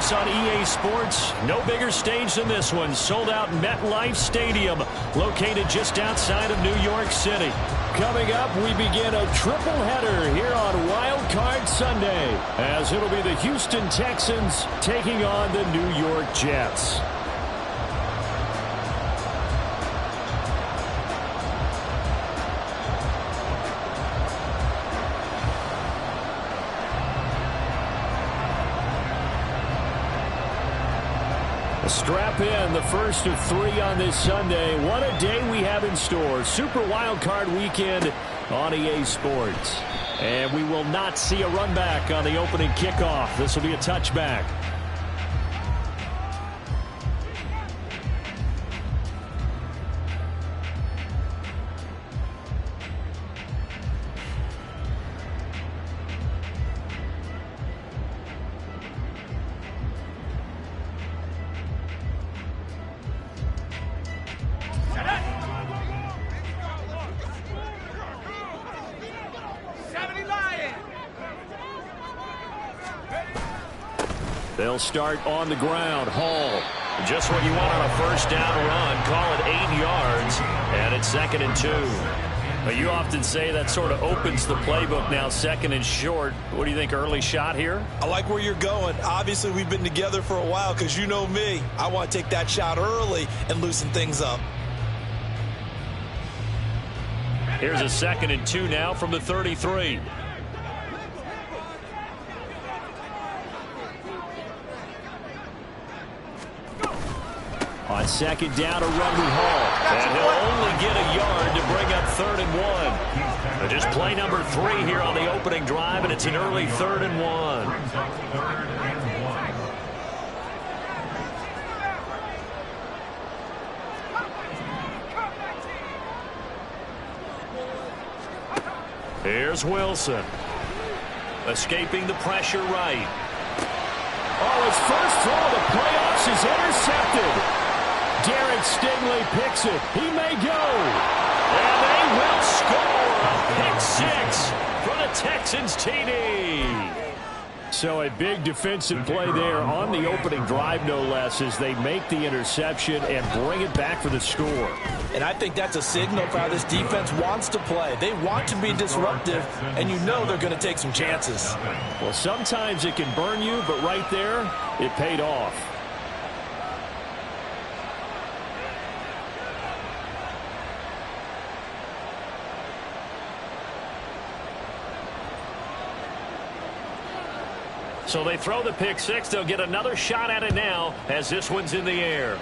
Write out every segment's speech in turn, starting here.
this on EA Sports. No bigger stage than this one. Sold out MetLife Stadium, located just outside of New York City. Coming up, we begin a triple header here on Wild Card Sunday, as it'll be the Houston Texans taking on the New York Jets. Strap in, the first of 3 on this Sunday. What a day we have in store. Super Wild Card Weekend on EA Sports. And we will not see a run back on the opening kickoff. This will be a touchback. They'll start on the ground. Hall, just what you want on a first down run. Call it 8 yards, and it's 2nd and 2. But you often say that sort of opens the playbook now, 2nd and short. What do you think, early shot here? I like where you're going. Obviously, we've been together for a while because you know me. I want to take that shot early and loosen things up. Here's a 2nd and 2 now from the 33. On 2nd down, a run with Hall. And he'll only get a yard to bring up 3rd and 1. But just play number 3 here on the opening drive, and it's an early 3rd and 1. Here's Wilson. Escaping the pressure right. Oh, his first throw of the playoffs is intercepted. Derek Stingley picks it. He may go. And they will score a pick 6 for the Texans TD. So a big defensive play there on the opening drive, no less, as they make the interception and bring it back for the score. And I think that's a signal for how this defense wants to play. They want to be disruptive, and you know they're going to take some chances. Well, sometimes it can burn you, but right there, it paid off. So they throw the pick 6. They'll get another shot at it now as this one's in the air.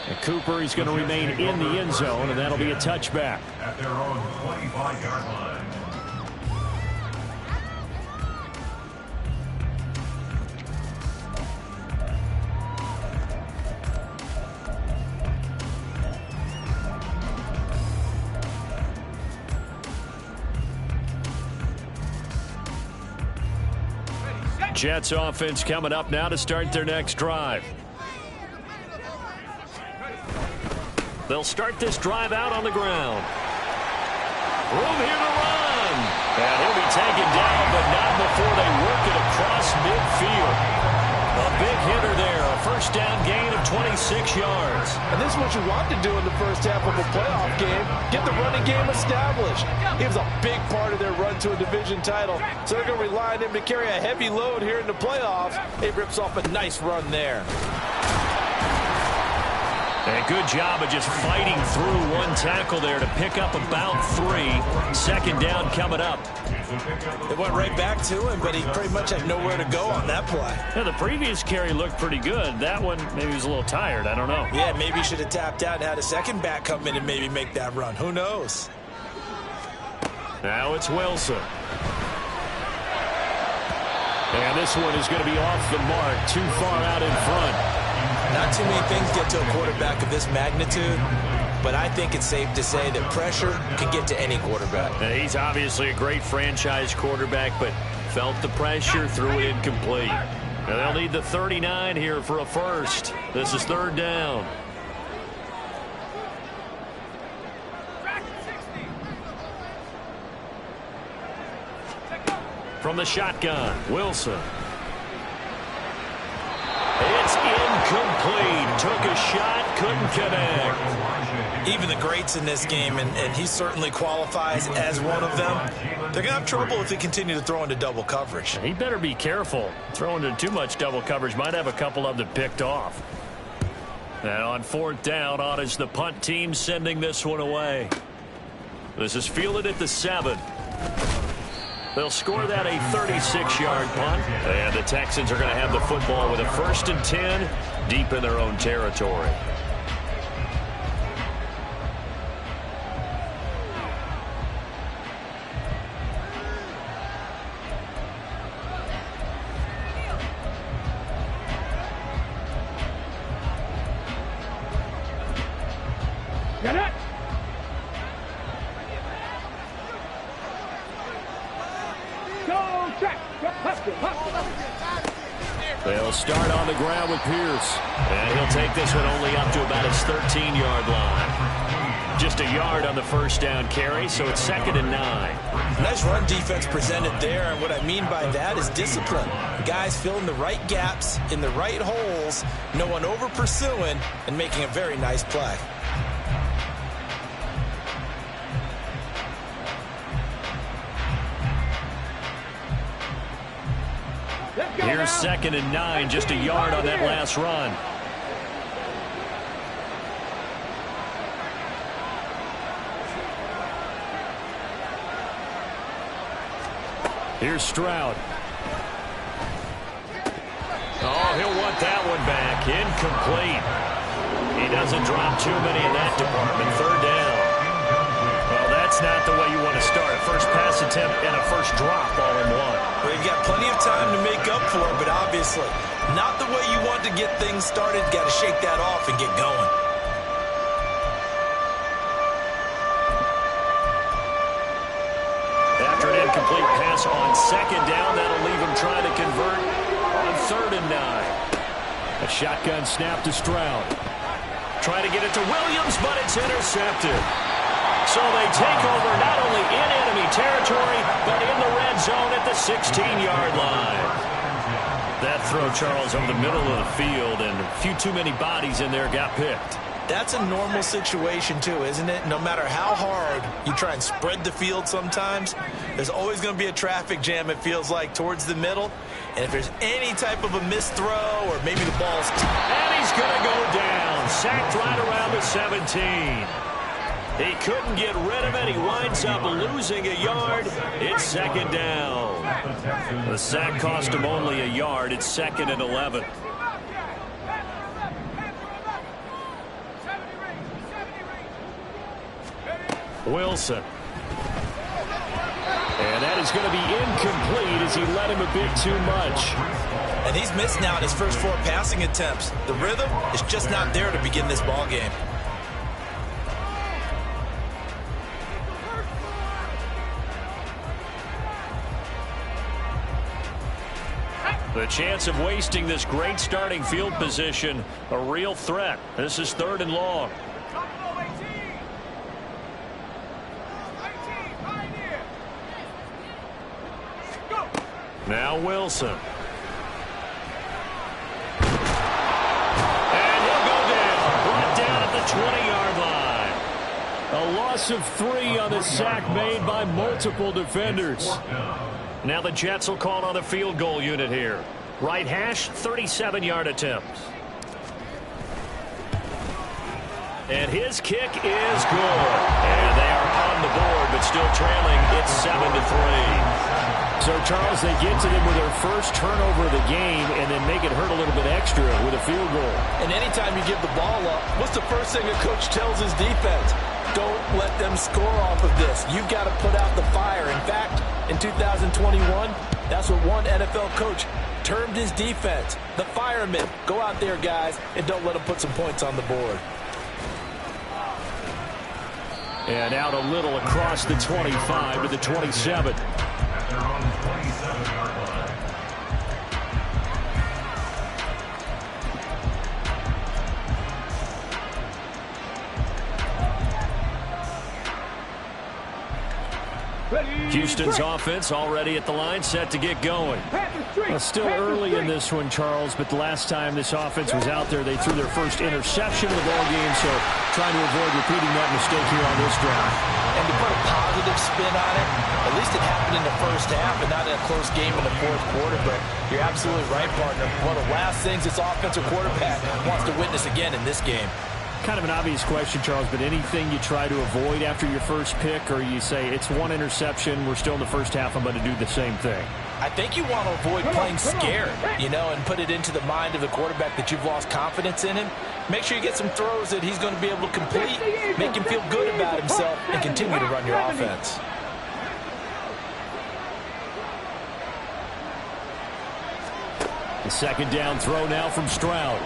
And Cooper, he's going to remain in the end zone, and that'll be a touchback. At their own 25-yard line. Jets offense coming up now to start their next drive. They'll start this drive out on the ground. Room here to run. And he'll be taken down, but not before they work it across midfield. A big hitter there. A first down gain of 26 yards. And this is what you want to do in the first half of a playoff game. Get the running game established. He was a big part of their run to a division title. So they're going to rely on him to carry a heavy load here in the playoffs. It rips off a nice run there. And a good job of just fighting through one tackle there to pick up about 3. 2nd down coming up. It went right back to him, but he pretty much had nowhere to go on that play. Yeah, the previous carry looked pretty good. That one, maybe he was a little tired. I don't know. Yeah, maybe he should have tapped out and had a second back come in and maybe make that run. Who knows? Now it's Wilson. And this one is going to be off the mark, too far out in front. Not too many things get to a quarterback of this magnitude, but I think it's safe to say that pressure can get to any quarterback. And he's obviously a great franchise quarterback, but felt the pressure, threw it incomplete. Now they'll need the 39 here for a first. This is 3rd down. from the shotgun. Wilson. It's incomplete. Took a shot, couldn't connect. Even the greats in this game, and he certainly qualifies as one of them, they're going to have trouble if they continue to throw into double coverage. He better be careful. Throwing into too much double coverage might have a couple of them picked off. And on fourth down, on is the punt team sending this one away. This is fielded at the 7. They'll score that a 36-yard punt. And the Texans are going to have the football with a 1st and 10 deep in their own territory. Get it! Go check! They'll start on the ground with Pierce. And he'll take this one only up to about his 13-yard line. Just a yard on the first down carry, so it's 2nd and 9. Nice run defense presented there, and what I mean by that is discipline. Guys filling the right gaps in the right holes, no one over pursuing, and making a very nice play. Here's 2nd and 9, just a yard on that last run. Here's Stroud. Oh, he'll want that one back. Incomplete. He doesn't drop too many in that department. 3rd down. Well, that's not the way you want to start. A first pass attempt and a first drop all in one. Well, you've got plenty of time to make up for it, but obviously not the way you want to get things started. Got to shake that off and get going. After an incomplete pass on 2nd down, that'll leave him trying to convert on 3rd and 9. A shotgun snap to Stroud. Trying to get it to Williams, but it's intercepted. So they take over not only in enemy territory, but in the red zone at the 16-yard line. That throw, Charles, over the middle of the field, and a few too many bodies in there got picked. That's a normal situation, too, isn't it? No matter how hard you try and spread the field sometimes, there's always going to be a traffic jam, it feels like, towards the middle. And if there's any type of a missed throw or maybe the ball's... And he's going to go down. Sacked right around the 17. He couldn't get rid of it. He winds up losing a yard. It's 2nd down. The sack cost him only a yard. It's 2nd and 11. Wilson. And that is going to be incomplete as he led him a bit too much. And he's missed now in his first 4 passing attempts. The rhythm is just not there to begin this ball game. The chance of wasting this great starting field position, a real threat. This is 3rd and long. Now Wilson. And he'll go down. Brought down at the 20-yard line. A loss of 3 on the sack made by multiple defenders. Now the Jets will call on a field goal unit here. Right hash, 37-yard attempt. And his kick is good. And they are on the board, but still trailing. It's 7-3. So, Charles, they get to them with their first turnover of the game and then make it hurt a little bit extra with a field goal. And anytime you give the ball up, what's the first thing a coach tells his defense? Don't let them score off of this. You've got to put out the fire. In fact, in 2021, that's what one NFL coach termed his defense. The firemen. Go out there, guys, and don't let them put some points on the board. And out a little across the 25 to the 27. Houston's offense already at the line, set to get going. Well, Still early in this one, Charles, but the last time this offense was out there, they threw their first interception of the ballgame, so trying to avoid repeating that mistake here on this drive. And to put a positive spin on it, at least it happened in the first half and not in a close game in the fourth quarter, but you're absolutely right, partner. One of the last things this offensive quarterback wants to witness again in this game. Kind of an obvious question, Charles, but anything you try to avoid after your first pick, or you say it's one interception, we're still in the first half, I'm going to do the same thing? I think you want to avoid playing scared, and put it into the mind of the quarterback that you've lost confidence in him. Make sure you get some throws that he's going to be able to complete, make him feel good about himself, and continue to run your offense. The second down throw now from Stroud.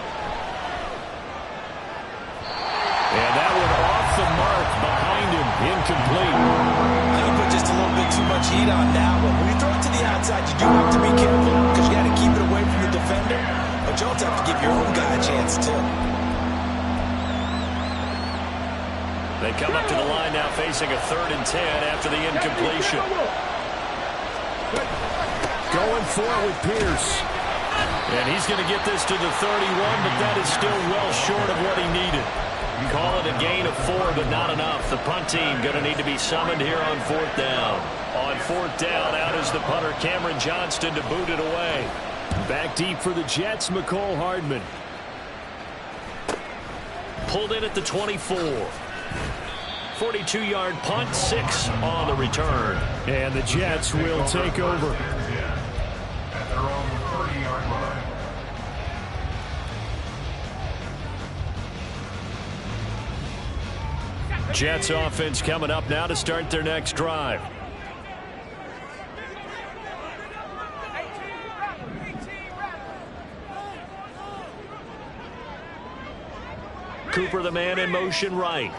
And that one off the mark behind him, incomplete. I think you put just a little bit too much heat on that one. When you throw it to the outside, you do have to be careful because you got to keep it away from the defender. But you also have to give your own guy a chance, too. They come up to the line now facing a 3rd and 10 after the incompletion. Going for it with Pierce. And he's going to get this to the 31, but that is still well short of what he needed. Call it a gain of 4, but not enough. The punt team going to need to be summoned here on 4th down. On 4th down, out is the punter, Cameron Johnston, to boot it away. Back deep for the Jets, McCole Hardman. Pulled in at the 24. 42-yard punt, 6 on the return. And the Jets will take over. Jets offense coming up now to start their next drive. Cooper, the man in motion right.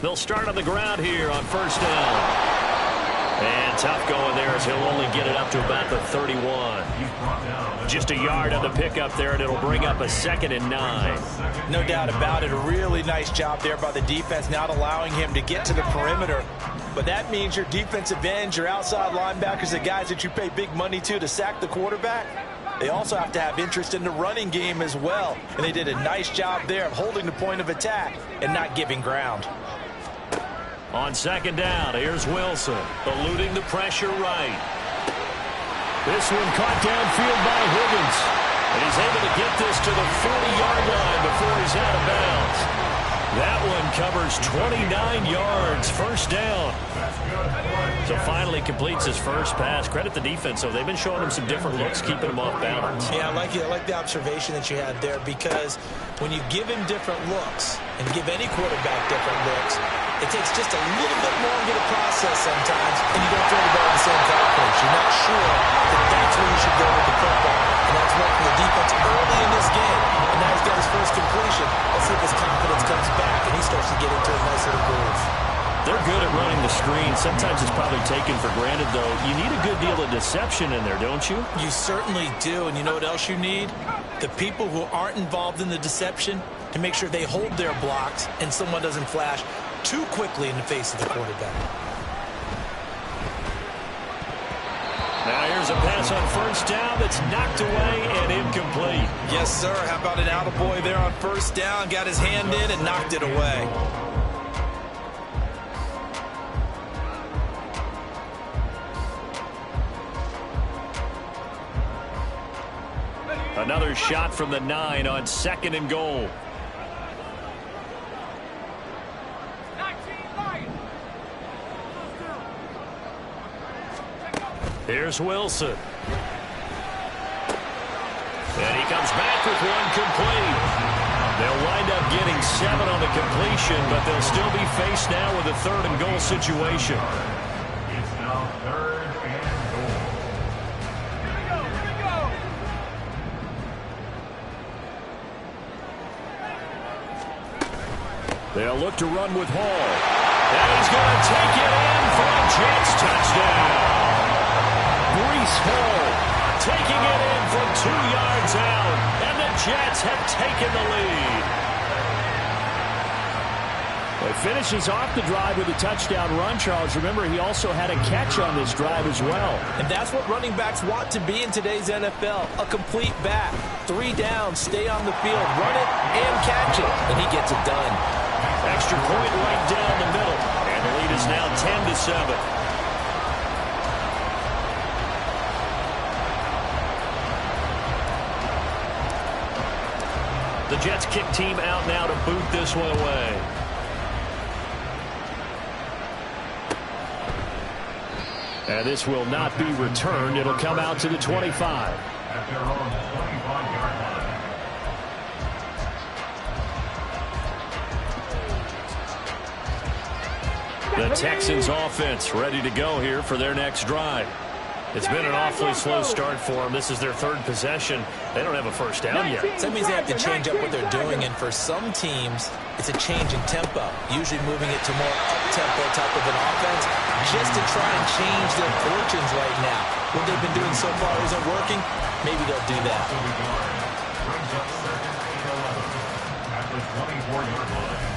They'll start on the ground here on 1st down. And tough going there as he'll only get it up to about the 31. Just a yard on the pickup there, and it'll bring up a 2nd and 9. No doubt about it. A really nice job there by the defense, not allowing him to get to the perimeter. But that means your defensive ends, your outside linebackers, the guys that you pay big money to sack the quarterback, they also have to have interest in the running game as well. And they did a nice job there of holding the point of attack and not giving ground. On 2nd down, here's Wilson, eluding the pressure right. This one caught downfield by Higgins. And he's able to get this to the 40-yard line before he's out of bounds. That one covers 29 yards, 1st down. So finally completes his first pass. Credit the defense, though. They've been showing him some different looks, keeping him off balance. Yeah, I like the observation that you had there, because when you give him different looks and give any quarterback different looks, it takes just a little bit longer to process sometimes, and you don't throw the ball in the same conference. You're not sure that that's where you should go with the football. And that's what the defense early in this game. And now he's got his first completion. Let's see if his confidence comes back and he starts to get into a nice little groove. They're good at running the screen. Sometimes it's probably taken for granted, though. You need a good deal of deception in there, don't you? You certainly do. And you know what else you need? The people who aren't involved in the deception to make sure they hold their blocks and someone doesn't flash too quickly in the face of the quarterback. Now here's a pass on 1st down that's knocked away and incomplete. Yes, sir. How about an attaboy there on 1st down? Got his hand in and knocked it away. Another shot from the 9 on 2nd and goal. Here's Wilson. And he comes back with one complete. They'll wind up getting 7 on the completion, but they'll still be faced now with a 3rd and goal situation. It's now 3rd and goal. Here we go. They'll look to run with Hall. And he's going to take it in for a Jets touchdown. Breece Hall taking it in from 2 yards out, and the Jets have taken the lead. He finishes off the drive with a touchdown run, Charles. Remember, he also had a catch on this drive as well. And that's what running backs want to be in today's NFL, a complete back. 3 downs, stay on the field, run it, and catch it. And he gets it done. Extra point right down the middle. And the lead is now 10-7. The Jets kick team out now to boot this one away. And this will not be returned. It'll come out to the 25. At their own 25-yard line. The Texans offense ready to go here for their next drive. It's been an awfully slow start for them. This is their 3rd possession. They don't have a first down yet. That means they have to change up what they're doing, and for some teams, it's a change in tempo, usually moving it to more up-tempo type of an offense, just to try and change their fortunes right now. What they've been doing so far isn't working. Maybe they'll do that. Brings up 2nd and 11 at the 24-yard line.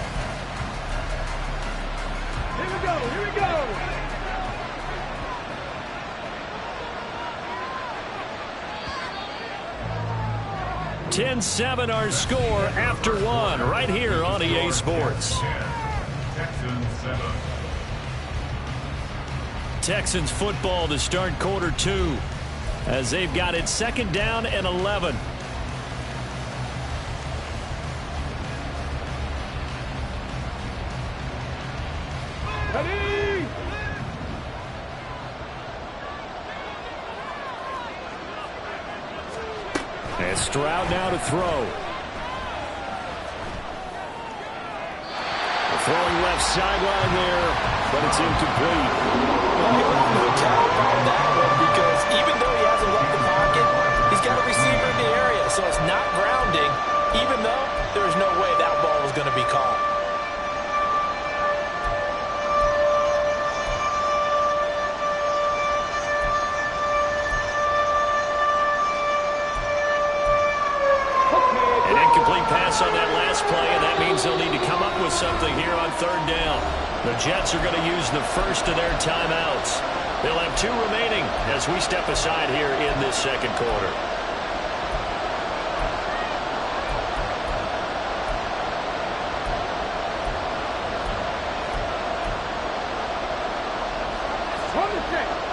Here we go, here we go. 10-7 our score after 1 right here on EA Sports. Texans 7. Texans football to start quarter 2 as they've got it 2nd down and 11. Ready? And Stroud now to throw. Throwing left sideline there, but it's incomplete. Well, you want to tell about that one because even though he hasn't left the pocket, he's got a receiver in the area, so it's not grounding, even though there's no way that ball was going to be caught. Pass on that last play, and that means they'll need to come up with something here on 3rd down. The Jets are going to use the first of their timeouts. They'll have 2 remaining as we step aside here in this 2nd quarter.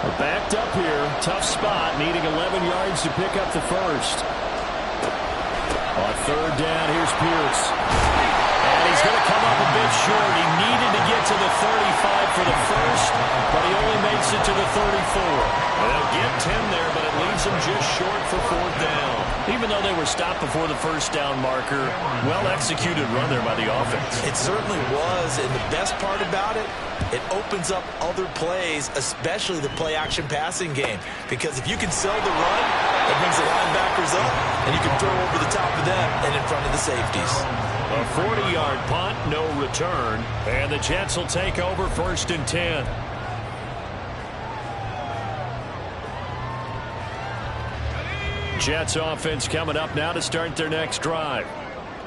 We're backed up here. Tough spot, needing 11 yards to pick up the first. On 3rd down, here's Pierce. And he's going to come up a bit short. He needed to get to the 35 for the first, but he only makes it to the 34. And they'll get 10 there, but it leaves him just short for 4th down. Even though they were stopped before the first down marker, well-executed run there by the offense. It certainly was, and the best part about it, it opens up other plays, especially the play-action passing game. Because if you can sell the run, it brings the linebackers up, and you can throw over the top of them and in front of the safeties. A 40-yard punt, no return, and the Jets will take over 1st and 10. Jets offense coming up now to start their next drive.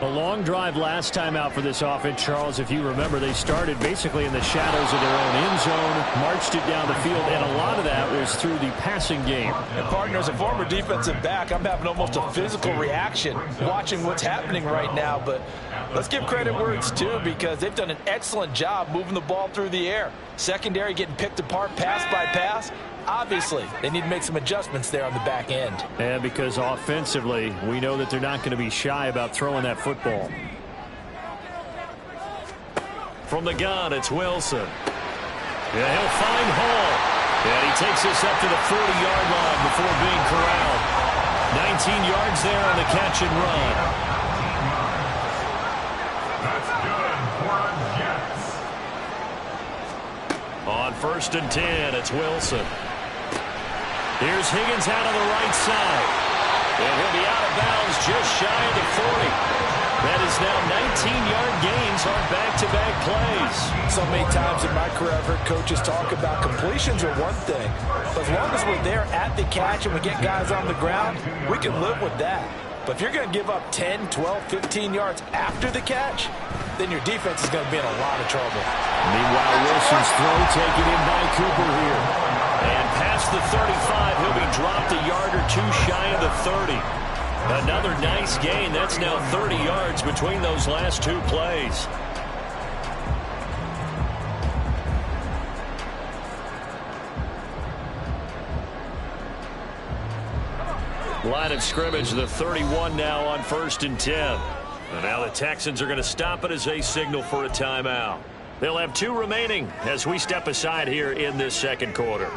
A long drive last time out for this offense, Charles. If you remember, they started basically in the shadows of their own end zone, marched it down the field, and a lot of that was through the passing game. And partner, as a former defensive back, I'm having almost a physical reaction watching what's happening right now. But let's give credit where it's due because they've done an excellent job moving the ball through the air. Secondary getting picked apart pass by pass. Obviously, they need to make some adjustments there on the back end. And because offensively, we know that they're not going to be shy about throwing that football. From the gun, it's Wilson. Yeah, he'll find Hall. And he takes us up to the 40-yard line before being corralled. 19 yards there on the catch and run. That's good for Jets. On 1st and 10, it's Wilson. Here's Higgins out on the right side. And he'll be out of bounds just shy of the 40. That is now 19-yard gains on back-to-back plays. So many times in my career, I've heard coaches talk about completions are one thing. But as long as we're there at the catch and we get guys on the ground, we can live with that. But if you're going to give up 10, 12, 15 yards after the catch, then your defense is going to be in a lot of trouble. Meanwhile, Wilson's throw taken in by Cooper here. And past the 35, he'll be dropped a yard or two shy of the 30. Another nice gain. That's now 30 yards between those last two plays. Line of scrimmage, the 31 now on 1st and 10. And now the Texans are going to stop it as they signal for a timeout. They'll have 2 remaining as we step aside here in this second quarter.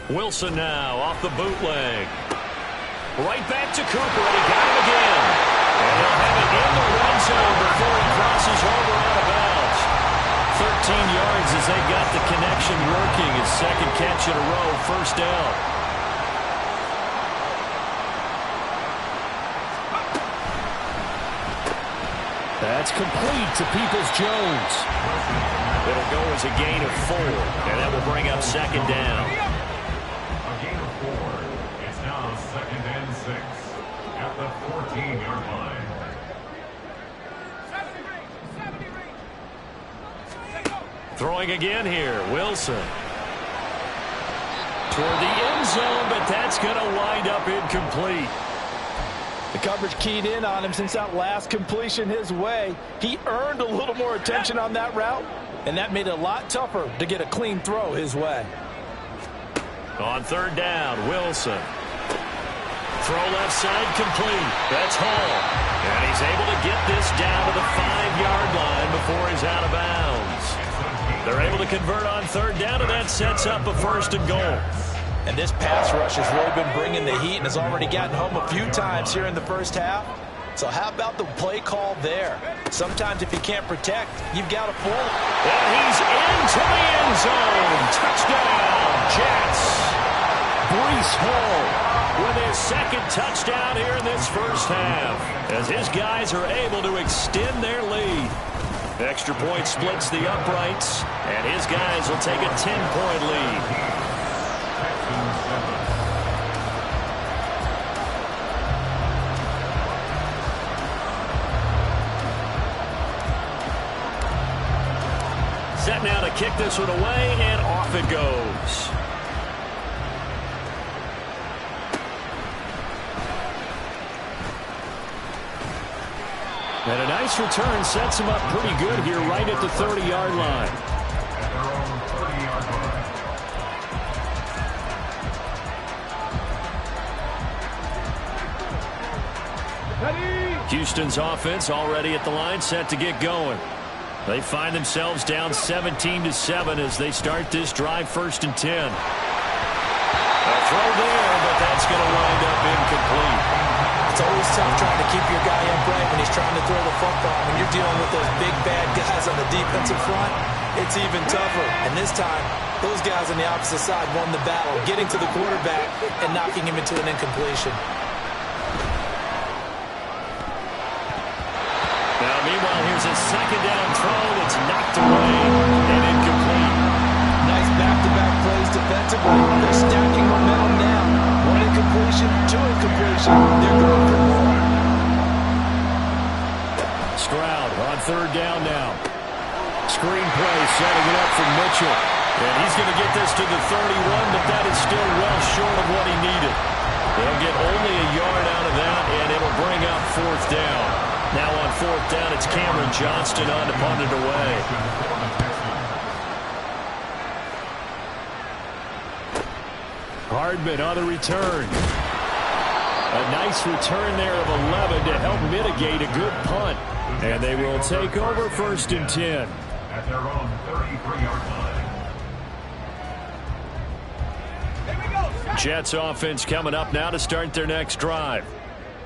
Wilson now off the bootleg. Right back to Cooper, and he got him again. And he'll have it in the red zone before he crosses over out of bounds. 13 yards as they got the connection working. His second catch in a row, first down. That's complete to Peoples-Jones. It'll go as a gain of 4, and that will bring up second down. A gain of 4. It's now 2nd and 6 at the 14-yard line. Throwing again here, Wilson. Toward the end zone, but that's going to wind up incomplete. The coverage keyed in on him since that last completion his way. He earned a little more attention on that route, and that made it a lot tougher to get a clean throw his way. On 3rd down, Wilson. Throw left side complete. That's Hall. And he's able to get this down to the 5-yard line before he's out of bounds. They're able to convert on 3rd down, and that sets up a 1st and goal. And this pass rush has really been bringing the heat and has already gotten home a few times here in the first half. So how about the play call there? Sometimes if you can't protect, you've got to pull. And he's into the end zone. Touchdown, Jets. Breece Hall with his second touchdown here in this first half, as his guys are able to extend their lead. Extra point splits the uprights, and his guys will take a 10-point lead. Set now to kick this one away, and off it goes. And a nice return sets him up pretty good here right at the 30-yard line. At their own 30-yard line. Houston's offense already at the line, set to get going. They find themselves down 17-7 as they start this drive, 1st and 10. A throw there, but that's going to wind up incomplete. It's always tough trying to keep your guy upright when he's trying to throw the football. When you're dealing with those big, bad guys on the defensive front, it's even tougher. And this time, those guys on the opposite side won the battle, getting to the quarterback and knocking him into an incompletion. Now, meanwhile, here's a second down throw that's knocked away and incomplete. Nice back-to-back plays defensively. They're stacking momentum now. 1 incompletion, 2 incompletion. They're going for more. Stroud on 3rd down now. Screen play setting it up for Mitchell. And he's going to get this to the 31, but that is still well short of what he needed. They'll get only a yard out of that, and it'll bring up 4th down. Now on 4th down, it's Cameron Johnston on to punt it away. Hardman on the return. A nice return there of 11 to help mitigate a good punt. And they will take over 1st and 10. At their own 33-yard line. Jets offense coming up now to start their next drive.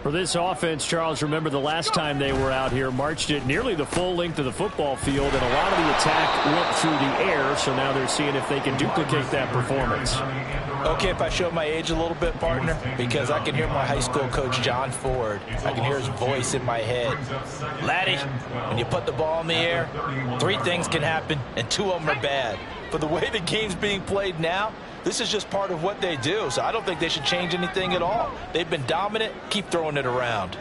For this offense, Charles, remember the last time they were out here, marched it nearly the full length of the football field, and a lot of the attack went through the air, so now they're seeing if they can duplicate that performance. Okay, if I show my age a little bit, partner, because I can hear my high school coach, John Ford. I can hear his voice in my head. Laddie, when you put the ball in the air, 3 things can happen, and 2 of them are bad. But the way the game's being played now, this is just part of what they do, so I don't think they should change anything at all. They've been dominant. Keep throwing it around.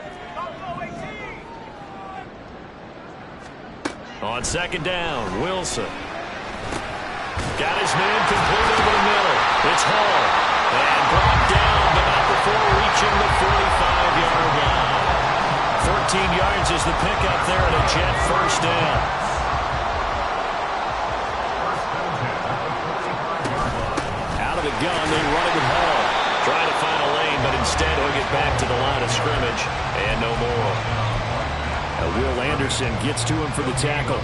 On second down, Wilson. Got his man complete over the middle. It's Hall. And brought down, but not before reaching the 45-yard line. 14 yards is the pickup there at a Jet first down. The gun, they run it with Hall. Trying to find a lane, but instead he'll get back to the line of scrimmage. And no more. Will Anderson gets to him for the tackle.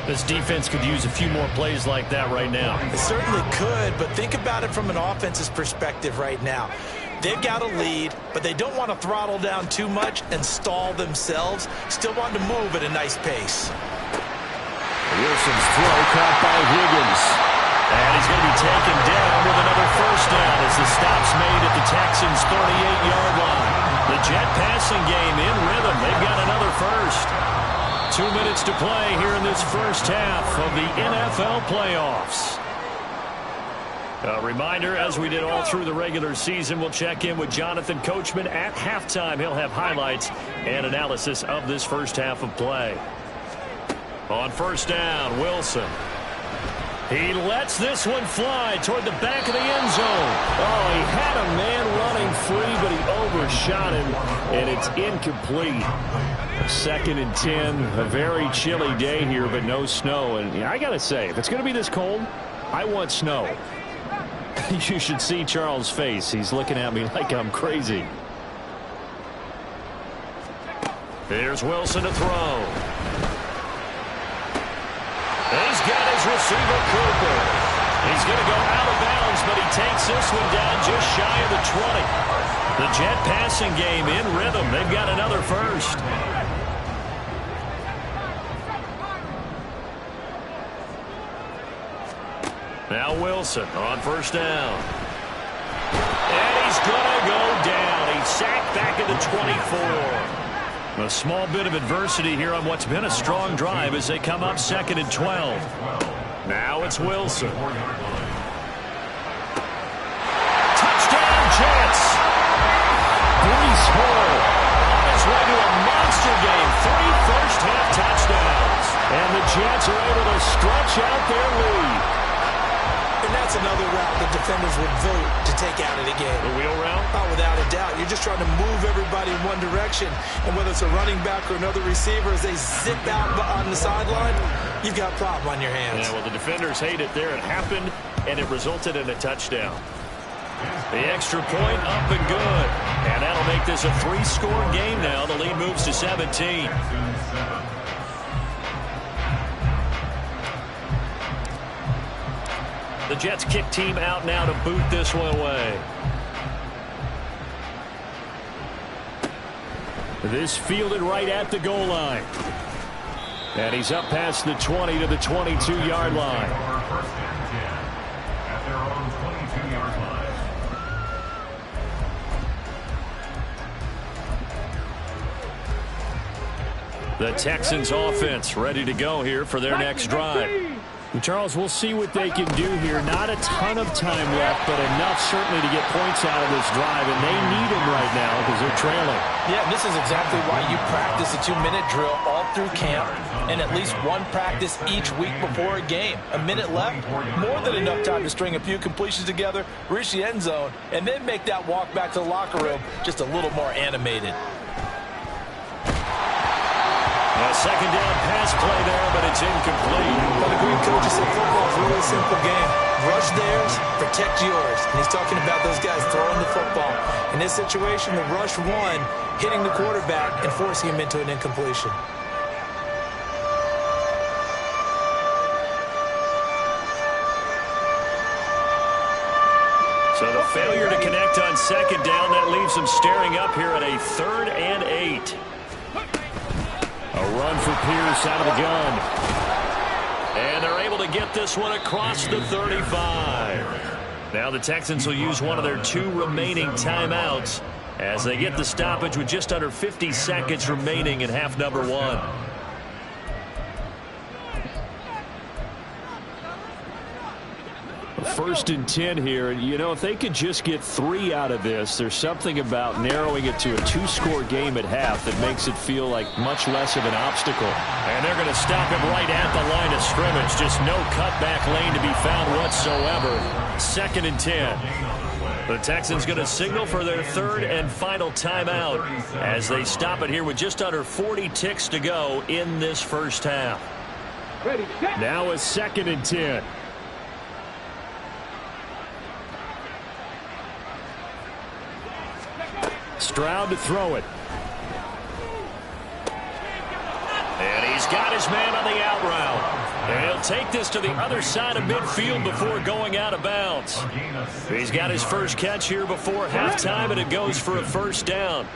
This defense could use a few more plays like that right now. It certainly could, but think about it from an offense's perspective right now. They've got a lead, but they don't want to throttle down too much and stall themselves. Still want to move at a nice pace. Wilson's throw caught by Higgins. And he's going to be taken down with another first down as the stop's made at the Texans' 38-yard line. The Jet passing game in rhythm. They've got another first. 2 minutes to play here in this first half of the NFL playoffs. A reminder, as we did all through the regular season, we'll check in with Jonathan Coachman at halftime. He'll have highlights and analysis of this first half of play. On first down, Wilson. He lets this one fly toward the back of the end zone. Oh, he had a man running free, but he overshot him, and it's incomplete. 2nd and 10, a very chilly day here, but no snow. And I got to say, if it's going to be this cold, I want snow. You should see Charles' face. He's looking at me like I'm crazy. Here's Wilson to throw. He's got his receiver, Cooper. He's going to go out of bounds, but he takes this one down just shy of the 20. The Jet passing game in rhythm. They've got another first. Now Wilson on first down. And he's going to go down. He's sacked back at the 24. A small bit of adversity here on what's been a strong drive as they come up 2nd and 12. Now it's Wilson. Touchdown, Jets. Breece Hall on his way to a monster game. 3 first-half touchdowns. And the Jets are able to stretch out their lead. And that's another route the defenders would vote to take out of the game. The wheel route? Oh, without a doubt. You're just trying to move everybody in one direction. And whether it's a running back or another receiver, as they zip out on the sideline, you've got a problem on your hands. Yeah, well, the defenders hate it there. It happened, and it resulted in a touchdown. The extra point up and good. And that'll make this a 3-score game now. The lead moves to 17. The Jets kick team out now to boot this one away. This fielded right at the goal line. And he's up past the 20 to the 22-yard line. At their own 22-yard line. The Texans offense ready to go here for their next drive. And Charles, we'll see what they can do here. Not a ton of time left, but enough certainly to get points out of this drive, and they need them right now because they're trailing. Yeah, this is exactly why you practice a 2-minute drill all through camp and at least one practice each week before a game. A minute left, more than enough time to string a few completions together, reach the end zone, and then make that walk back to the locker room just a little more animated. A second down pass play there, but it's incomplete. But the Green coach said football is a really simple game. Rush theirs, protect yours. And he's talking about those guys throwing the football. In this situation, the rush one, hitting the quarterback and forcing him into an incompletion. So the failure to connect on second down, that leaves them staring up here at a 3rd and 8. A run for Pierce out of the gun. And they're able to get this one across the 35. Now the Texans will use one of their 2 remaining timeouts as they get the stoppage with just under 50 seconds remaining in half number 1. First and 10 here. You know, if they could just get 3 out of this, there's something about narrowing it to a 2-score game at half that makes it feel like much less of an obstacle. And they're going to stop him right at the line of scrimmage. Just no cutback lane to be found whatsoever. 2nd and 10. The Texans going to signal for their 3rd and final timeout as they stop it here with just under 40 ticks to go in this first half. Now a 2nd and 10. Stroud to throw it. And he's got his man on the out route. And he'll take this to the other side of midfield before going out of bounds. He's got his first catch here before halftime, and it goes for a first down.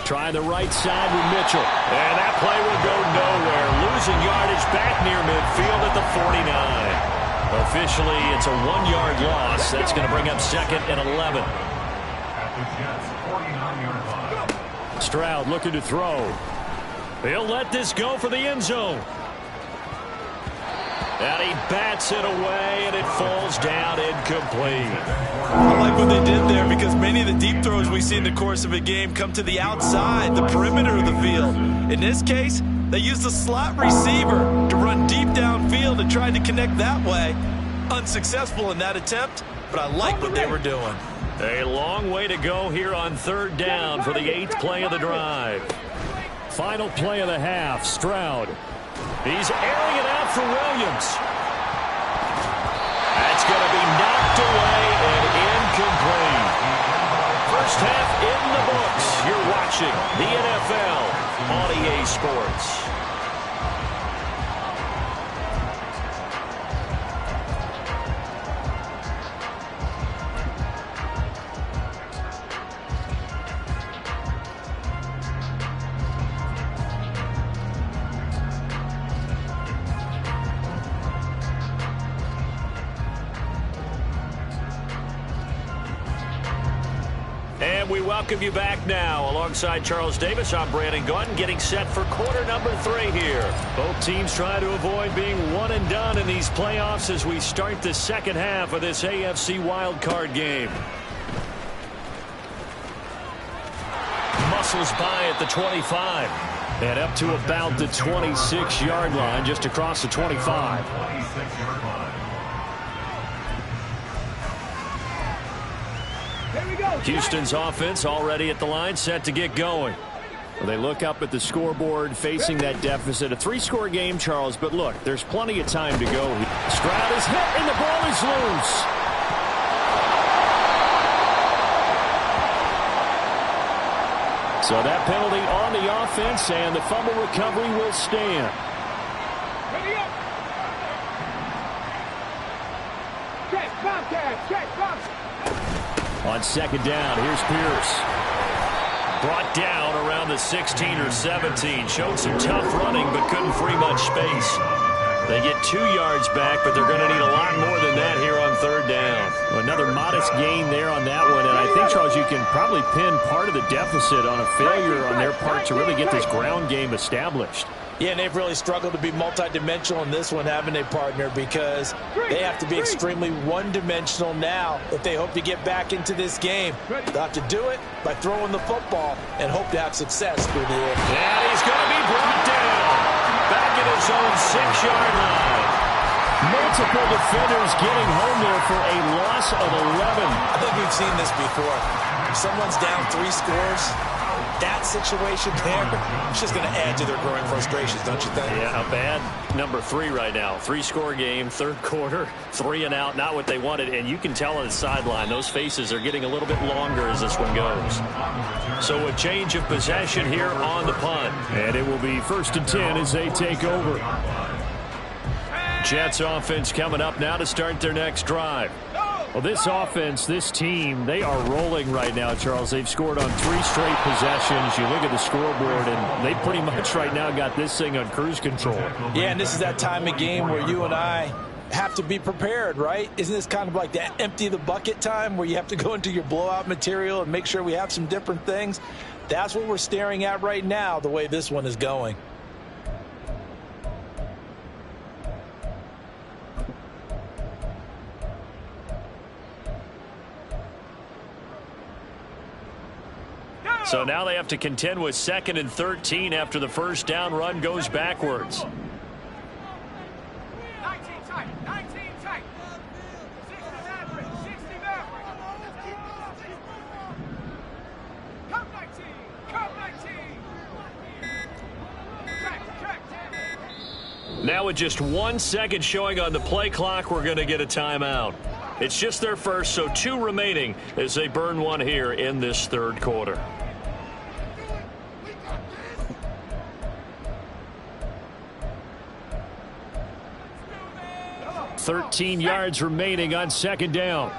Try the right side with Mitchell. And that play will go nowhere. Losing yardage back near midfield at the 49. Officially, it's a 1-yard loss. That's going to bring up 2nd and 11. Stroud looking to throw. He'll let this go for the end zone. And he bats it away, and it falls down incomplete. I like what they did there because many of the deep throws we see in the course of a game come to the outside, the perimeter of the field. In this case, they used the slot receiver to run deep downfield and tried to connect that way. Unsuccessful in that attempt, but I like what they were doing. A long way to go here on 3rd down for the 8th play of the drive. Final play of the half, Stroud. He's airing it out for Williams. That's going to be knocked away and incomplete. First half in the books. You're watching the NFL on EA Sports. And we welcome you back now. Alongside Charles Davis, I'm Brandon Gunn, getting set for quarter number 3 here. Both teams try to avoid being one and done in these playoffs as we start the second half of this AFC wildcard game. Muscles by at the 25. And up to about the 26-yard line, just across the 25. Houston's offense already at the line, set to get going. Well, they look up at the scoreboard, facing that deficit. A 3-score game, Charles, but look, there's plenty of time to go. Stroud is hit, and the ball is loose. So that penalty on the offense, and the fumble recovery will stand. On second down, here's Pierce. Brought down around the 16 or 17. Showed some tough running, but couldn't free much space. They get 2 yards back, but they're going to need a lot more than that here on 3rd down. Well, another modest gain there on that one, and I think, Charles, you can probably pin part of the deficit on a failure on their part to really get this ground game established. Yeah, and they've really struggled to be multidimensional in this one, haven't they, partner? Because they have to be extremely one-dimensional now if they hope to get back into this game. They'll have to do it by throwing the football and hope to have success through the air. And he's going to be brought down back at his own 6-yard line. Multiple defenders getting home there for a loss of 11. I think we've seen this before. If someone's down 3 scores, that situation there, it's just going to add to their growing frustrations, don't you think? Yeah, a bad number 3 right now. 3-score game, 3rd quarter, 3 and out, not what they wanted. And you can tell on the sideline, those faces are getting a little bit longer as this one goes. So a change of possession here on the punt. And it will be 1st and 10 as they take over. Jets offense coming up now to start their next drive. Well, this offense, this team, they are rolling right now, Charles. They've scored on 3 straight possessions. You look at the scoreboard, and they pretty much right now got this thing on cruise control. Yeah, and this is that time of game where you and I have to be prepared, right? Isn't this kind of like that empty the bucket time where you have to go into your blowout material and make sure we have some different things? That's what we're staring at right now, the way this one is going. So now they have to contend with 2nd and 13 after the first down run goes backwards. 19 tight. 19 tight. 60 average. 60 average. Come 19. Come 19. Track. Now with just 1 second showing on the play clock, we're going to get a timeout. It's just their first, so 2 remaining as they burn one here in this third quarter. 13 yards remaining on 2nd down.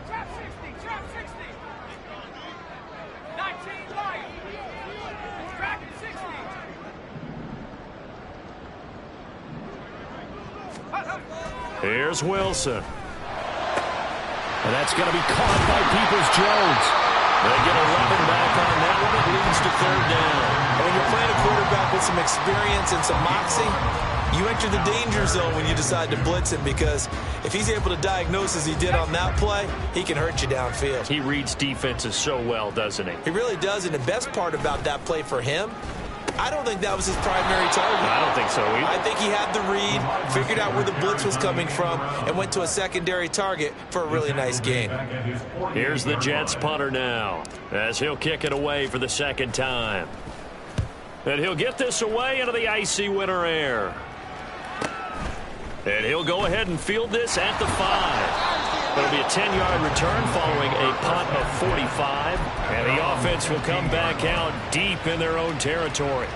Trap 60. Trap 60. 19 light. Track 60. Here's Wilson. And that's going to be caught by Peoples-Jones. They get 11 back on that one. It leads to 3rd down. And when you're playing a quarterback with some experience and some moxie, you enter the danger zone when you decide to blitz him, because if he's able to diagnose as he did on that play, he can hurt you downfield. He reads defenses so well, doesn't he? He really does, and the best part about that play for him, I don't think that was his primary target. I don't think so either. I think he had the read, figured out where the blitz was coming from, and went to a secondary target for a really nice gain. Here's the Jets punter now, as he'll kick it away for the 2nd time. And he'll get this away into the icy winter air. And he'll go ahead and field this at the 5. It'll be a 10-yard return following a punt of 45. And the offense will come back out deep in their own territory.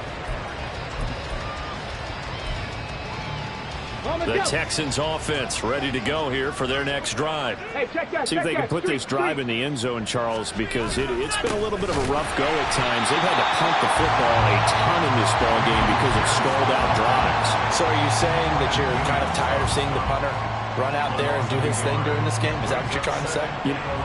The Texans offense ready to go here for their next drive. Hey, check that. See if they can put this drive in the end zone, Charles, because it's been a little bit of a rough go at times. They've had to punt the football a ton in this ball game because of stalled-out drives. So are you saying that you're kind of tired of seeing the punter run out there and do his thing during this game? Is that what you're trying to say?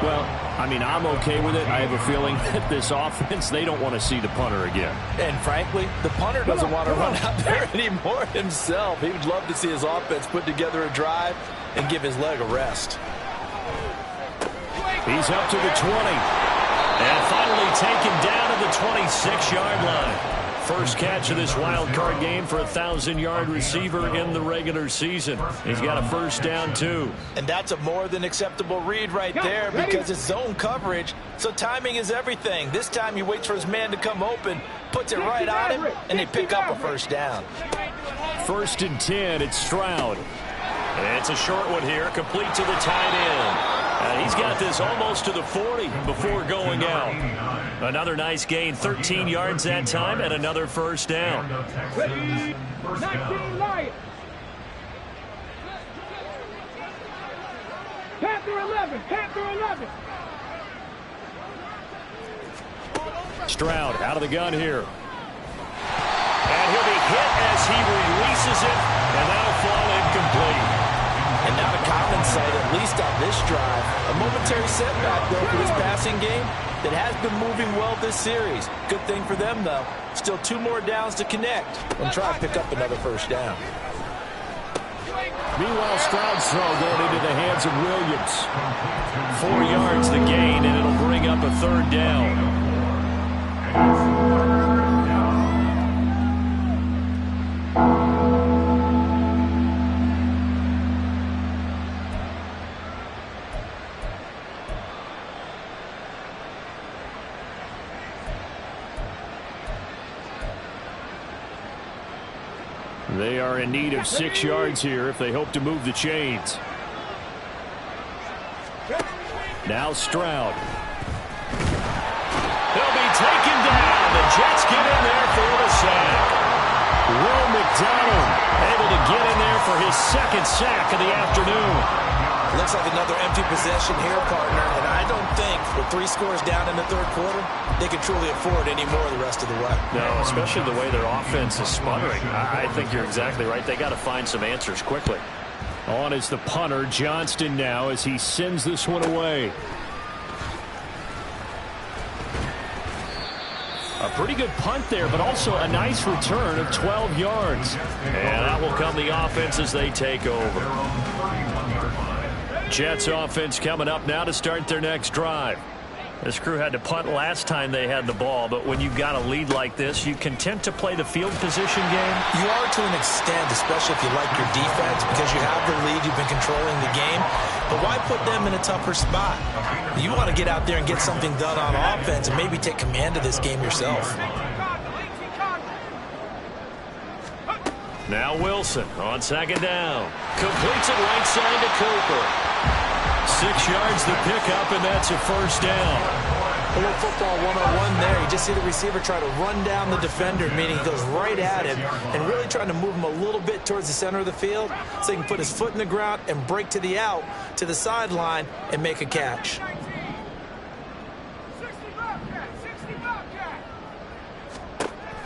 Well, I mean, I'm okay with it. I have a feeling that this offense, they don't want to see the punter again. And frankly, the punter doesn't want to run out there anymore himself. He would love to see his offense put together a drive and give his leg a rest. He's up to the 20. And finally taken down at the 26-yard line. First catch of this wild card game for a 1,000-yard receiver in the regular season. He's got a first down, too. And that's a more than acceptable read right there, because it's zone coverage, so timing is everything. This time he waits for his man to come open, puts it right on him, and they pick up a first down. 1st and 10, it's Stroud. And it's a short one here, complete to the tight end. He's got this almost to the 40 before going out. Another nice gain, 13 yards that time, and another first down. 19 light. Panther 11. Panther 11. Stroud out of the gun here. And he'll be hit as he releases it, and that'll fall incomplete. And not a common sight, at least on this drive. A momentary setback, though, for this passing game that has been moving well this series. Good thing for them, though. Still 2 more downs to connect and try to pick up another first down. Meanwhile, Stroud's throw going into the hands of Williams. 4 yards the gain, and it'll bring up a 3rd down. They are in need of 6 yards here if they hope to move the chains. Now Stroud. He'll be taken down. The Jets get in there for the sack. Will McDonald able to get in there for his second sack of the afternoon. Looks like another empty possession here, partner, and I don't think with 3 scores down in the third quarter, they can truly afford any more the rest of the way. No, especially the way their offense is sputtering. I think you're exactly right. They got to find some answers quickly. On is the punter, Johnston, now as he sends this one away. A pretty good punt there, but also a nice return of 12 yards. And that will come the offense as they take over. Jets offense coming up now to start their next drive. This crew had to punt last time they had the ball, but when you've got a lead like this, you content to play the field position game? You are to an extent, especially if you like your defense, because you have the lead, you've been controlling the game. But why put them in a tougher spot? You want to get out there and get something done on offense and maybe take command of this game yourself. Now Wilson on second down. Completes it right side to Cooper. 6 yards the pickup, and that's a first down. A little football 101 there. You just see the receiver try to run down the defender, meaning he goes right at him and really trying to move him a little bit towards the center of the field so he can put his foot in the ground and break to the out, to the sideline, and make a catch.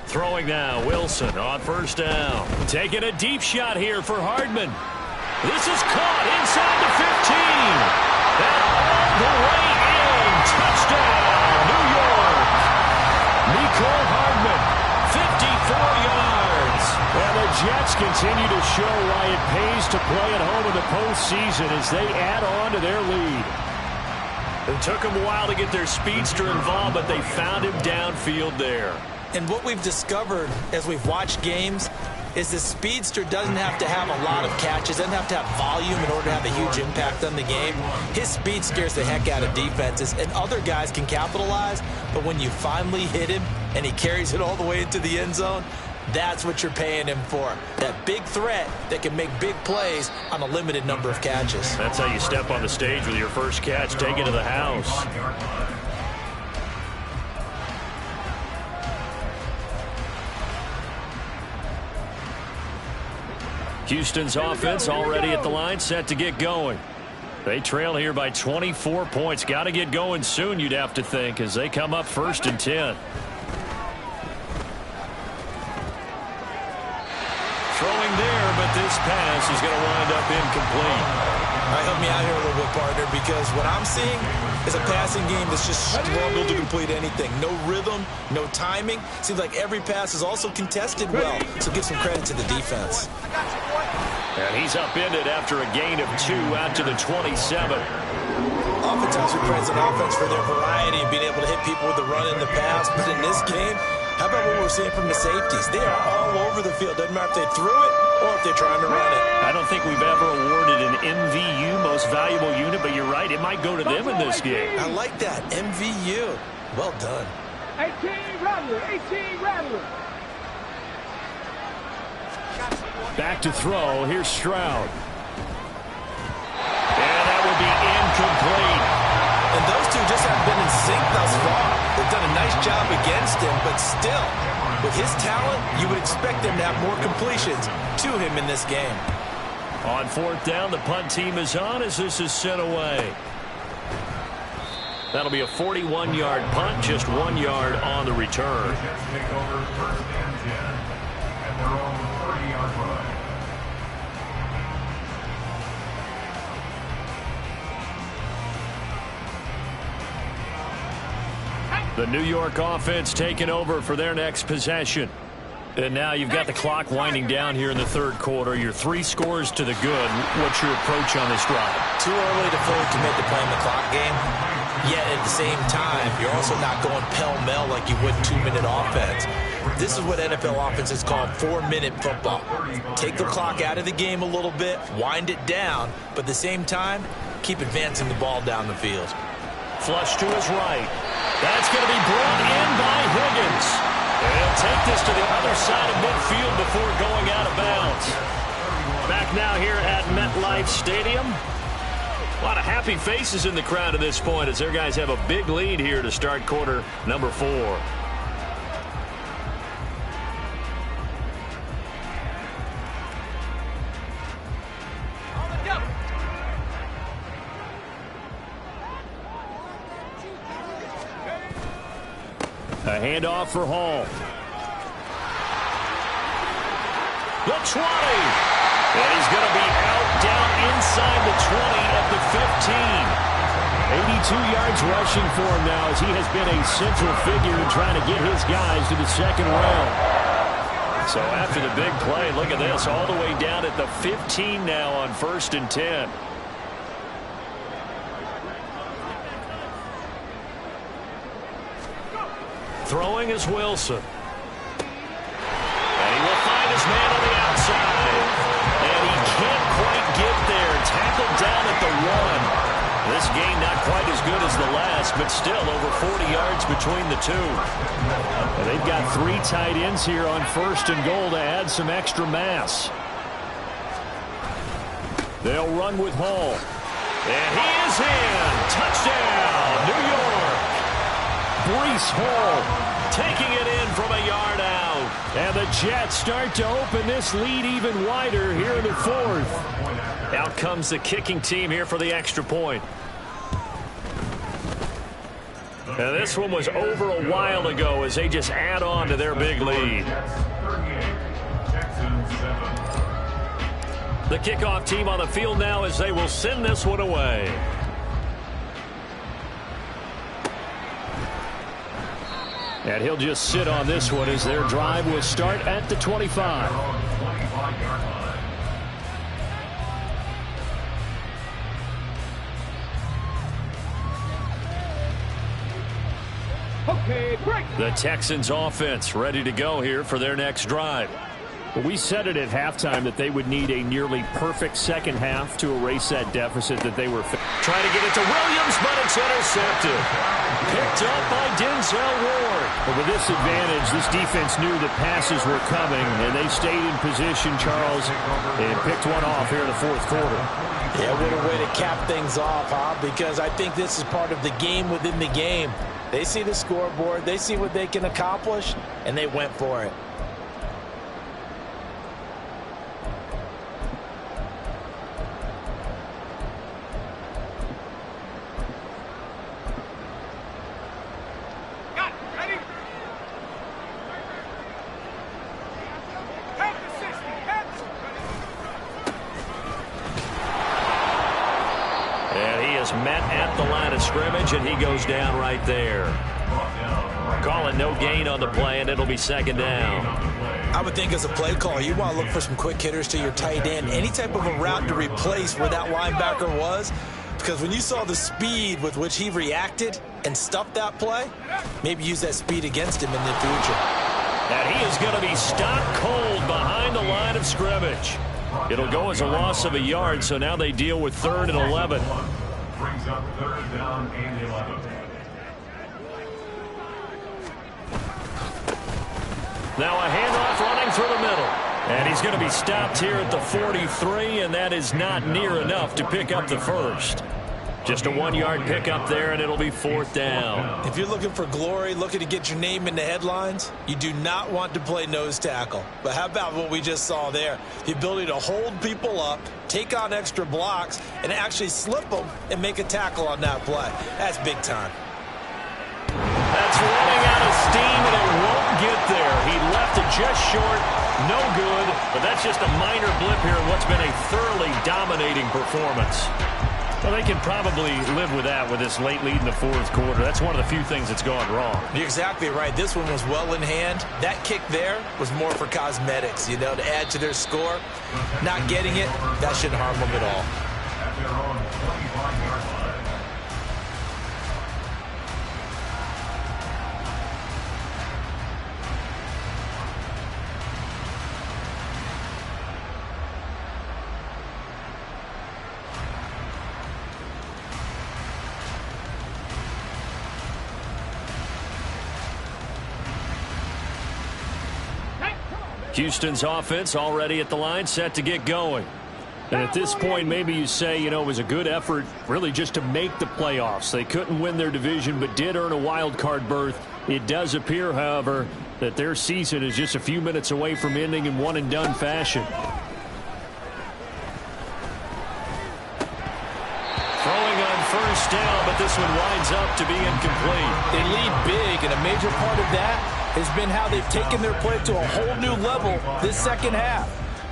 Throwing now, Wilson on first down. Taking a deep shot here for Hardman. This is caught inside the 15. And all the way in. Touchdown, New York. Nicole Hardman, 54 yards. And the Jets continue to show why it pays to play at home in the postseason as they add on to their lead. It took them a while to get their speedster involved, but they found him downfield there. And what we've discovered as we've watched games is the speedster doesn't have to have a lot of catches, doesn't have to have volume in order to have a huge impact on the game. His speed scares the heck out of defenses, and other guys can capitalize, but when you finally hit him and he carries it all the way into the end zone, that's what you're paying him for. That big threat that can make big plays on a limited number of catches. That's how you step on the stage with your first catch, take it to the house. Houston's offense already at the line, set to get going. They trail here by 24 points. Got to get going soon, you'd have to think, as they come up 1st and 10. Throwing there, but this pass is going to wind up incomplete. All right, help me out here a little bit, partner, because what I'm seeing is a passing game that's just struggled to complete anything. No rhythm, no timing. Seems like every pass is also contested well, so give some credit to the defense. And he's upended after a gain of 2 out to the 27. Offense has praise an offense for their variety and being able to hit people with the run and the pass, but in this game, how about what we're seeing from the safeties? They are all over the field. Doesn't matter if they threw it or if they're trying to run it. I don't think we've ever awarded an MVU, most valuable unit, but you're right, it might go to them in this game. I like that, MVU. Well done. 18 Rattler, 18 Rattler. Back to throw, here's Stroud. And that will be incomplete. And those two just haven't been in sync thus far. They've done a nice job against him, but still, with his talent, you would expect them to have more completions to him in this game. On 4th down, the punt team is on as this is sent away. That'll be a 41-yard punt, just 1 yard on the return. Take over 1st and 10 at their own 30-yard line. The New York offense taking over for their next possession. And now you've got the clock winding down here in the third quarter. Your 3 scores to the good. What's your approach on this drive? Too early to fully commit to playing the clock game. Yet at the same time, you're also not going pell-mell like you would 2-minute offense. This is what NFL offenses call 4-minute football. Take the clock out of the game a little bit, wind it down, but at the same time, keep advancing the ball down the field. Flush to his right. That's going to be brought in by Higgins. And he'll take this to the other side of midfield before going out of bounds. Back now here at MetLife Stadium. A lot of happy faces in the crowd at this point as their guys have a big lead here to start quarter number 4. handoff for Hall. The 20. And he's going to be out down inside the 20 at the 15. 82 yards rushing for him now as he has been a central figure in trying to get his guys to the second round. So after the big play, look at this, all the way down at the 15 now on 1st and 10. Throwing is Wilson. And he will find his man on the outside. And he can't quite get there. Tackled down at the 1. This game not quite as good as the last, but still over 40 yards between the two. Well, they've got 3 tight ends here on 1st and goal to add some extra mass. They'll run with Hall. And he is in. Touchdown, New York. Breece Hall taking it in from a yard out. And the Jets start to open this lead even wider here in the 4th. Out comes the kicking team here for the extra point. And this one was over a while ago as they just add on to their big lead. The kickoff team on the field now as they will send this one away. And he'll just sit on this one as their drive will start at the 25. Okay, break. The Texans offense ready to go here for their next drive. Well, we said it at halftime that they would need a nearly perfect second half to erase that deficit that they were trying to get it to Williams, but it's intercepted. Picked up by Denzel Ward. But with this advantage, this defense knew that passes were coming, and they stayed in position, Charles, and picked one off here in the 4th quarter. Yeah, what a way to cap things off, huh? Because I think this is part of the game within the game. They see the scoreboard, they see what they can accomplish, and they went for it. Got it. Ready? Head to 60. Head. And he is met at the line of scrimmage, and he goes down right there. Calling no gain on the play, and it'll be 2nd down. I would think as a play caller, you want to look for some quick hitters to your tight end. Any type of a route to replace where that linebacker was. Because when you saw the speed with which he reacted and stuffed that play, maybe use that speed against him in the future. And he is going to be stopped cold behind the line of scrimmage. It'll go as a loss of a yard, so now they deal with 3rd and 11. Brings up 3rd down and 11. Now a handoff running through the middle. And he's going to be stopped here at the 43, and that is not near enough to pick up the first. Just a 1-yard pickup there, and it'll be 4th down. If you're looking for glory, looking to get your name in the headlines, you do not want to play nose tackle. But how about what we just saw there? The ability to hold people up, take on extra blocks, and actually slip them and make a tackle on that play. That's big time. That's running out of steam, and it won't get there. He left it just short. No good, but that's just a minor blip here in what's been a thoroughly dominating performance. Well, they can probably live with that with this late lead in the 4th quarter. That's one of the few things that's gone wrong. You're exactly right. This one was well in hand. That kick there was more for cosmetics, you know, to add to their score. Not getting it, that shouldn't harm them at all. At their own 25-yard line. Houston's offense already at the line, set to get going. And at this point, maybe you say, it was a good effort really just to make the playoffs. They couldn't win their division, but did earn a wild card berth. It does appear, however, that their season is just a few minutes away from ending in one-and-done fashion. Throwing on 1st first down, but this one winds up to be incomplete. They lead big, and a major part of that has been how they've taken their play to a whole new level this second half.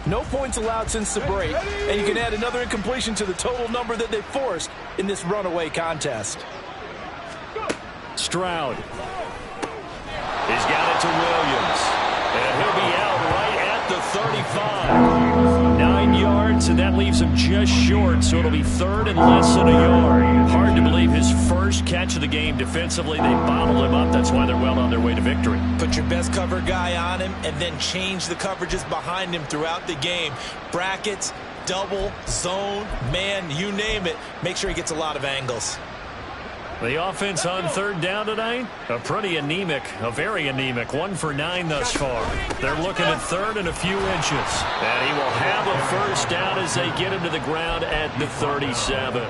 No points allowed since the break, and you can add another incompletion to the total number that they forced in this runaway contest. Stroud. He's got it to Williams. And he'll be out right at the 35. 9 yards, and that leaves him just short, so it'll be third and less than a yard. Hard to believe his first catch of the game defensively. They bottled him up. That's why they're well on their way to victory. Put your best cover guy on him and then change the coverages behind him throughout the game. Brackets, double, zone, man, you name it. Make sure he gets a lot of angles. The offense on third down tonight, a very anemic, 1 for 9 thus far. They're looking at third and a few inches. And he will have a first down as they get him to the ground at the 37.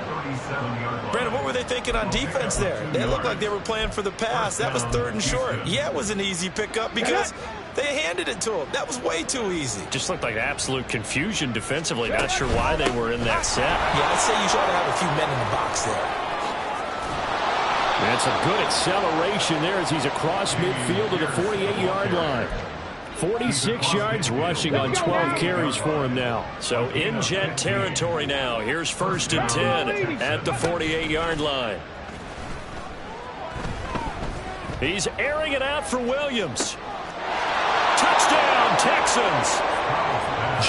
Brandon, what were they thinking on defense there? They looked like they were playing for the pass. That was third and short. Yeah, it was an easy pickup because they handed it to him. That was way too easy. Just looked like absolute confusion defensively. Not sure why they were in that set. Yeah, I'd say you should have a few men in the box there. That's a good acceleration there as he's across midfield to the 48-yard line. 46 yards rushing on 12 carries for him now. So in Jet territory now. Here's first and 10 at the 48-yard line. He's airing it out for Williams. Touchdown, Texans.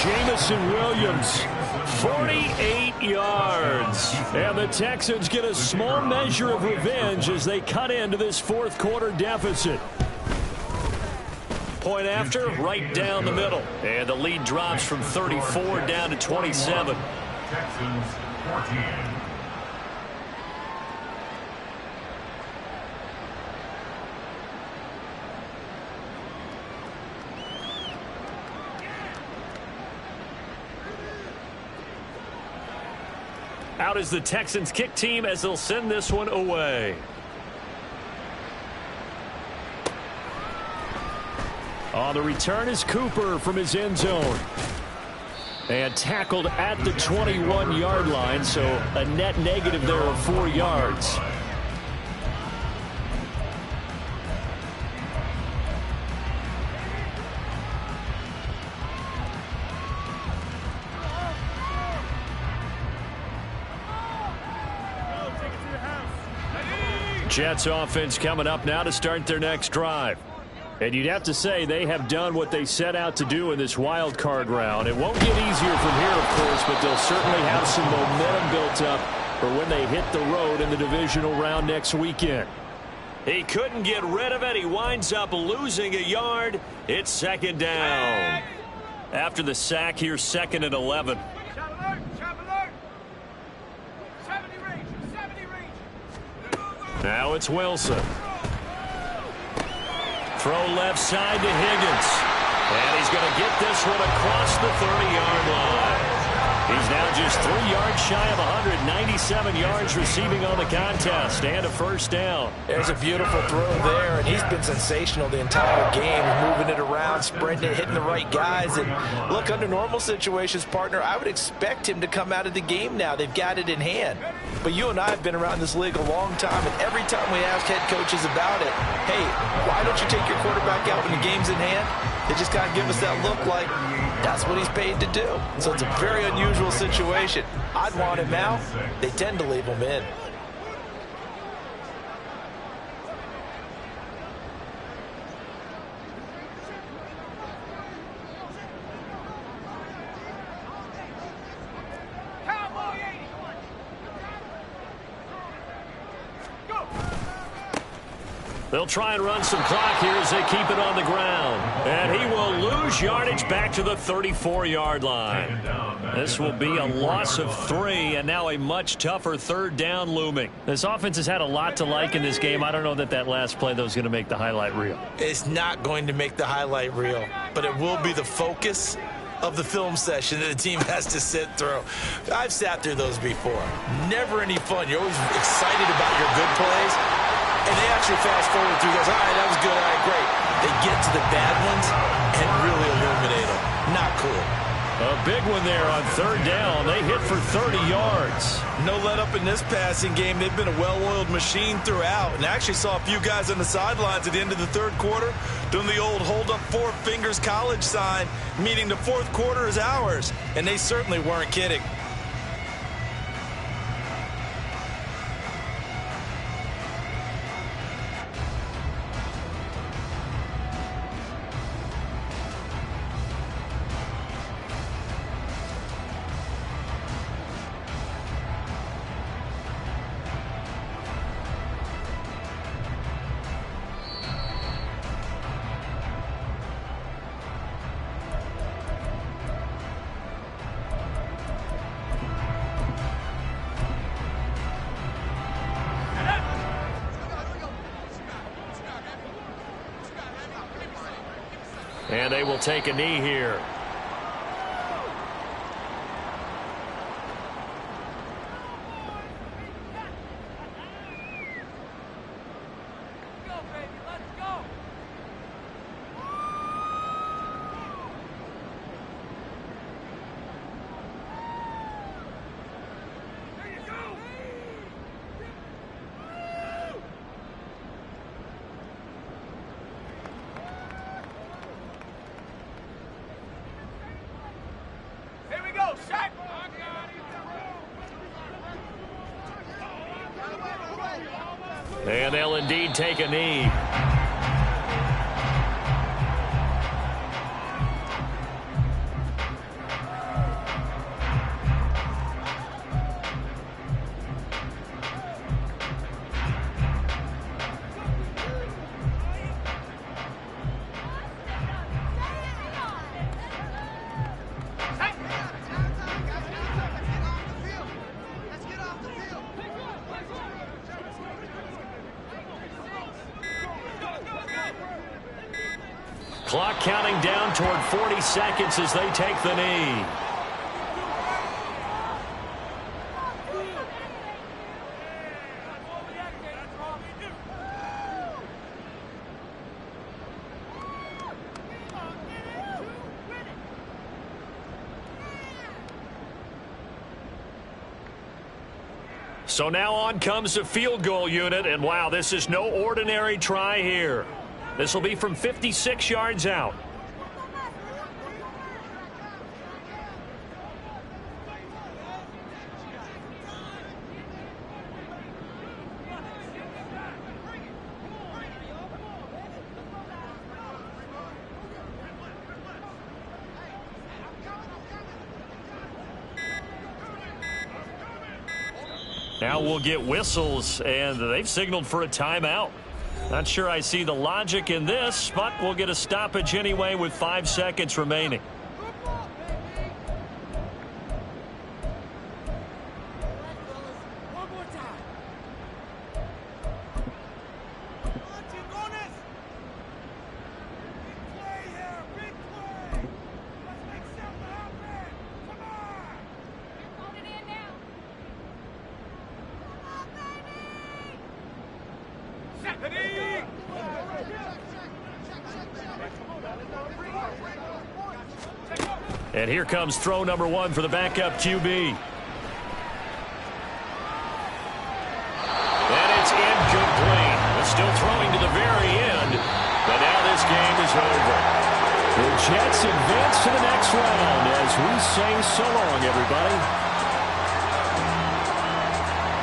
Jamison Williams, 48 yards. And the Texans get a small measure of revenge as they cut into this fourth quarter deficit. Point after, right down the middle. And the lead drops from 34 down to 27. Texans 14. Out is the Texans kick team as they'll send this one away. On the return is Cooper from his end zone. And tackled at the 21-yard line, so a net negative there of 4 yards. Jets offense coming up now to start their next drive. And you'd have to say they have done what they set out to do in this wild card round. It won't get easier from here, of course, but they'll certainly have some momentum built up for when they hit the road in the divisional round next weekend. He couldn't get rid of it. He winds up losing a yard. It's second down. After the sack, here's second and 11. Now it's Wilson. Throw left side to Higgins. And he's going to get this one across the 30-yard line. He's now just 3 yards shy of 197 yards receiving on the contest and a first down. There's a beautiful throw there, and he's been sensational the entire game, moving it around, sprinting it, hitting the right guys. And look, under normal situations, partner, I would expect him to come out of the game now. They've got it in hand. But you and I have been around this league a long time, and every time we ask head coaches about it, hey, why don't you take your quarterback out when the game's in hand? They just kind of give us that look like that's what he's paid to do. So it's a very unusual situation. I'd want him out. They tend to leave him in. They'll try and run some clock here as they keep it on the ground. And he will lose yardage back to the 34-yard line. This will be a loss of 3, and now a much tougher third down looming. This offense has had a lot to like in this game. I don't know that that last play, though, is going to make the highlight reel. It's not going to make the highlight reel, but it will be the focus of the film session that the team has to sit through. I've sat through those before. Never any fun. You're always excited about your good plays. And they actually fast forward through those. All right, that was good. All right, great. They get to the bad ones and really illuminate them. Not cool. A big one there on third down. They hit for 30 yards. No let up in this passing game. They've been a well-oiled machine throughout. And I actually saw a few guys on the sidelines at the end of the third quarter doing the old hold up four fingers college sign, meaning the fourth quarter is ours. And they certainly weren't kidding. And they will take a knee here. And they'll indeed take a knee. Clock counting down toward 40 seconds as they take the knee. So now on comes the field goal unit, and wow, this is no ordinary try here. This will be from 56 yards out. Now we'll get whistles, and they've signaled for a timeout. Not sure I see the logic in this, but we'll get a stoppage anyway with 5 seconds remaining. And here comes throw number one for the backup QB. And it's incomplete. It's still throwing to the very end. But now this game is over. The Jets advance to the next round as we say so long, everybody.